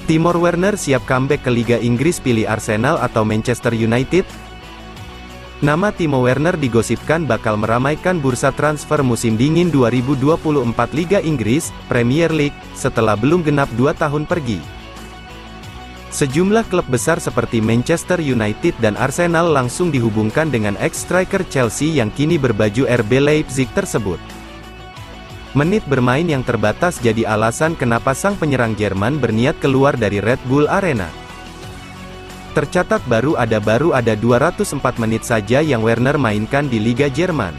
Timo Werner siap comeback ke Liga Inggris, pilih Arsenal atau Manchester United? Nama Timo Werner digosipkan bakal meramaikan bursa transfer musim dingin 2024 Liga Inggris, Premier League, setelah belum genap 2 tahun pergi. Sejumlah klub besar seperti Manchester United dan Arsenal langsung dihubungkan dengan ex-striker Chelsea yang kini berbaju RB Leipzig tersebut. Menit bermain yang terbatas jadi alasan kenapa sang penyerang Jerman berniat keluar dari Red Bull Arena. Tercatat baru ada 204 menit saja yang Werner mainkan di Liga Jerman.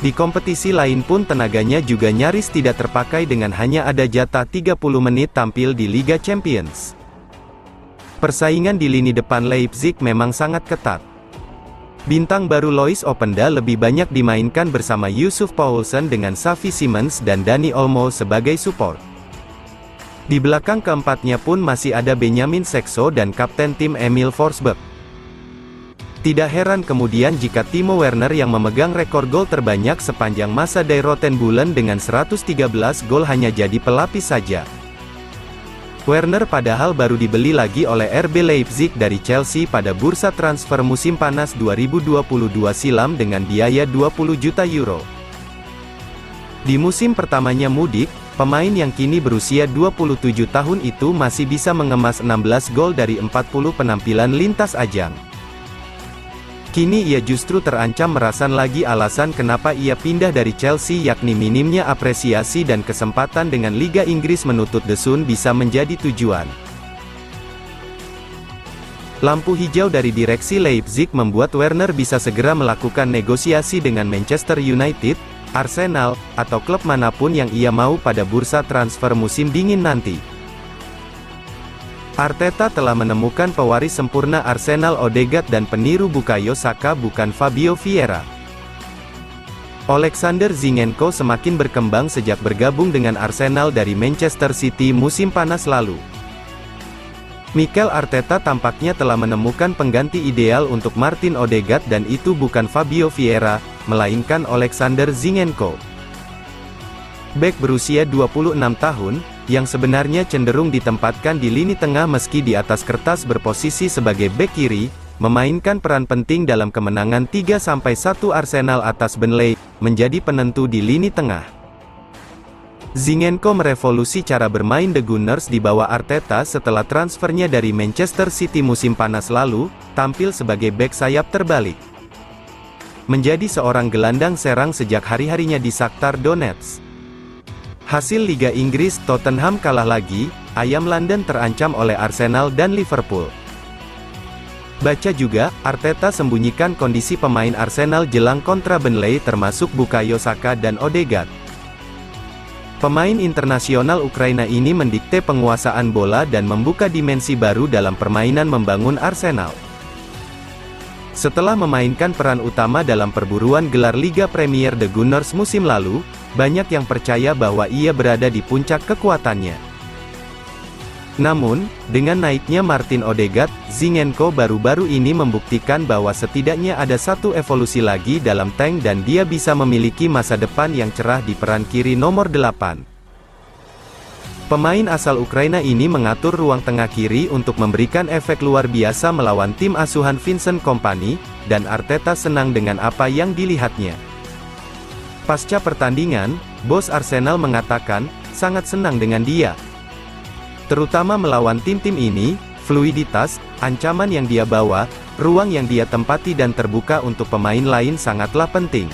Di kompetisi lain pun tenaganya juga nyaris tidak terpakai dengan hanya ada jatah 30 menit tampil di Liga Champions. Persaingan di lini depan Leipzig memang sangat ketat. Bintang baru Lois Openda lebih banyak dimainkan bersama Yusuf Poulsen dengan Xavi Simons dan Dani Olmo sebagai support. Di belakang keempatnya pun masih ada Benjamin Sexo dan kapten tim Emil Forsberg. Tidak heran kemudian jika Timo Werner yang memegang rekor gol terbanyak sepanjang masa Die Roten Bullen dengan 113 gol hanya jadi pelapis saja. Werner padahal baru dibeli lagi oleh RB Leipzig dari Chelsea pada bursa transfer musim panas 2022 silam dengan biaya 20 juta euro. Di musim pertamanya mudik, pemain yang kini berusia 27 tahun itu masih bisa mengemas 16 gol dari 40 penampilan lintas ajang. Kini ia justru terancam merasan lagi alasan kenapa ia pindah dari Chelsea, yakni minimnya apresiasi dan kesempatan dengan Liga Inggris menuntut The Sun bisa menjadi tujuan. Lampu hijau dari direksi Leipzig membuat Werner bisa segera melakukan negosiasi dengan Manchester United, Arsenal, atau klub manapun yang ia mau pada bursa transfer musim dingin nanti. Arteta telah menemukan pewaris sempurna Arsenal, Odegaard dan peniru Bukayo Saka bukan Fabio Vieira. Alexander Zinchenko semakin berkembang sejak bergabung dengan Arsenal dari Manchester City musim panas lalu. Mikel Arteta tampaknya telah menemukan pengganti ideal untuk Martin Odegaard dan itu bukan Fabio Vieira, melainkan Alexander Zinchenko. Bek berusia 26 tahun, yang sebenarnya cenderung ditempatkan di lini tengah meski di atas kertas berposisi sebagai bek kiri, memainkan peran penting dalam kemenangan 3-1 Arsenal atas Burnley, menjadi penentu di lini tengah. Zinchenko merevolusi cara bermain The Gunners di bawah Arteta setelah transfernya dari Manchester City musim panas lalu, tampil sebagai bek sayap terbalik. Menjadi seorang gelandang serang sejak hari-harinya di Shakhtar Donetsk. Hasil Liga Inggris, Tottenham kalah lagi, Ayam London terancam oleh Arsenal dan Liverpool. Baca juga, Arteta sembunyikan kondisi pemain Arsenal jelang kontra Burnley termasuk Bukayo Saka dan Odegaard. Pemain internasional Ukraina ini mendikte penguasaan bola dan membuka dimensi baru dalam permainan membangun Arsenal. Setelah memainkan peran utama dalam perburuan gelar Liga Premier The Gunners musim lalu, banyak yang percaya bahwa ia berada di puncak kekuatannya. Namun, dengan naiknya Martin Odegaard, Zinchenko baru-baru ini membuktikan bahwa setidaknya ada satu evolusi lagi dalam tank dan dia bisa memiliki masa depan yang cerah di peran kiri nomor 8. Pemain asal Ukraina ini mengatur ruang tengah kiri untuk memberikan efek luar biasa melawan tim asuhan Vincent Kompany, dan Arteta senang dengan apa yang dilihatnya. Pasca pertandingan, bos Arsenal mengatakan, sangat senang dengan dia. Terutama melawan tim-tim ini, fluiditas, ancaman yang dia bawa, ruang yang dia tempati dan terbuka untuk pemain lain sangatlah penting.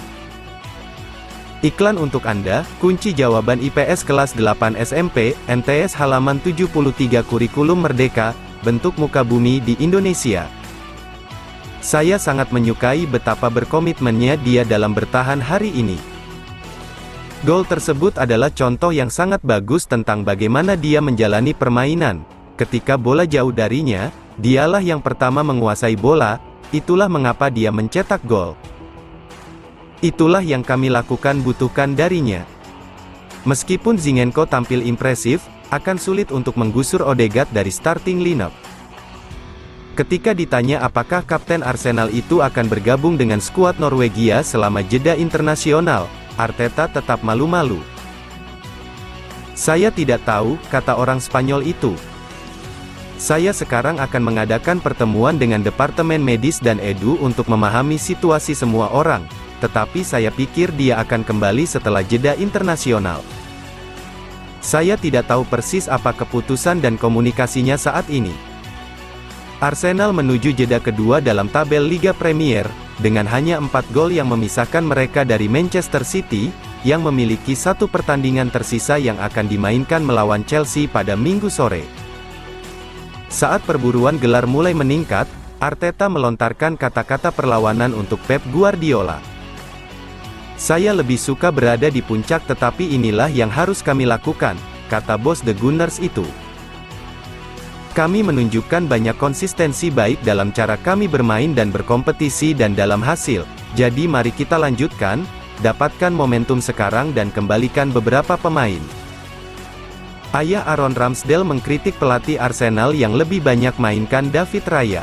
Iklan untuk Anda, kunci jawaban IPS kelas 8 SMP, MTS halaman 73 Kurikulum Merdeka, bentuk muka bumi di Indonesia. Saya sangat menyukai betapa berkomitmennya dia dalam bertahan hari ini. Gol tersebut adalah contoh yang sangat bagus tentang bagaimana dia menjalani permainan. Ketika bola jauh darinya, dialah yang pertama menguasai bola, itulah mengapa dia mencetak gol. Itulah yang kami lakukan butuhkan darinya. Meskipun Zinchenko tampil impresif, akan sulit untuk menggusur Odegaard dari starting lineup. Ketika ditanya apakah kapten Arsenal itu akan bergabung dengan skuad Norwegia selama jeda internasional, Arteta tetap malu-malu. Saya tidak tahu, kata orang Spanyol itu. Saya sekarang akan mengadakan pertemuan dengan Departemen Medis dan Edu untuk memahami situasi semua orang, tetapi saya pikir dia akan kembali setelah jeda internasional. Saya tidak tahu persis apa keputusan dan komunikasinya saat ini. Arsenal menuju jeda kedua dalam tabel Liga Premier, dengan hanya 4 gol yang memisahkan mereka dari Manchester City, yang memiliki satu pertandingan tersisa yang akan dimainkan melawan Chelsea pada Minggu sore. Saat perburuan gelar mulai meningkat, Arteta melontarkan kata-kata perlawanan untuk Pep Guardiola. Saya lebih suka berada di puncak tetapi inilah yang harus kami lakukan, kata bos The Gunners itu. Kami menunjukkan banyak konsistensi baik dalam cara kami bermain dan berkompetisi dan dalam hasil, jadi mari kita lanjutkan, dapatkan momentum sekarang dan kembalikan beberapa pemain. Ayah Aaron Ramsdale mengkritik pelatih Arsenal yang lebih banyak mainkan David Raya.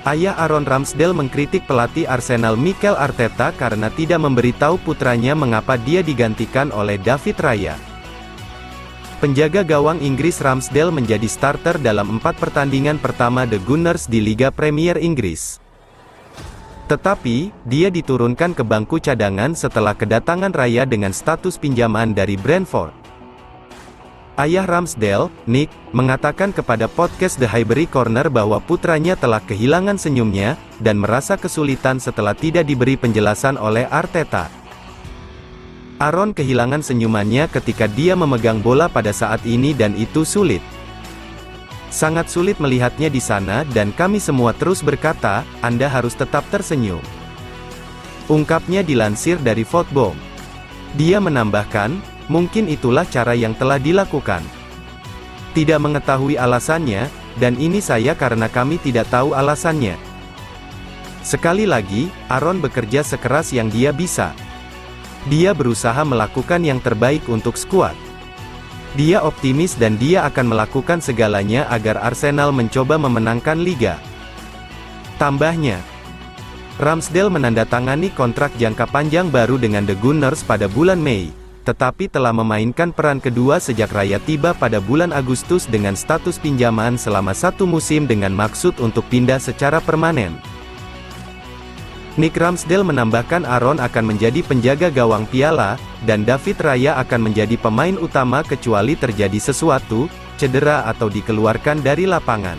Ayah Aaron Ramsdale mengkritik pelatih Arsenal Mikel Arteta karena tidak memberitahu putranya mengapa dia digantikan oleh David Raya. Penjaga gawang Inggris Ramsdale menjadi starter dalam 4 pertandingan pertama The Gunners di Liga Premier Inggris. Tetapi, dia diturunkan ke bangku cadangan setelah kedatangan Raya dengan status pinjaman dari Brentford. Ayah Ramsdale, Nick, mengatakan kepada podcast The Highbury Corner bahwa putranya telah kehilangan senyumnya, dan merasa kesulitan setelah tidak diberi penjelasan oleh Arteta. Aaron kehilangan senyumannya ketika dia memegang bola pada saat ini dan itu sulit. Sangat sulit melihatnya di sana dan kami semua terus berkata, Anda harus tetap tersenyum. Ungkapnya dilansir dari Football. Dia menambahkan, mungkin itulah cara yang telah dilakukan. Tidak mengetahui alasannya, dan ini saya karena kami tidak tahu alasannya. Sekali lagi, Aaron bekerja sekeras yang dia bisa. Dia berusaha melakukan yang terbaik untuk skuad. Dia optimis dan dia akan melakukan segalanya agar Arsenal mencoba memenangkan liga. Tambahnya, Ramsdale menandatangani kontrak jangka panjang baru dengan The Gunners pada bulan Mei, tetapi telah memainkan peran kedua sejak Raya tiba pada bulan Agustus dengan status pinjaman selama 1 musim dengan maksud untuk pindah secara permanen. Nick Ramsdale menambahkan Aaron akan menjadi penjaga gawang piala, dan David Raya akan menjadi pemain utama kecuali terjadi sesuatu, cedera atau dikeluarkan dari lapangan.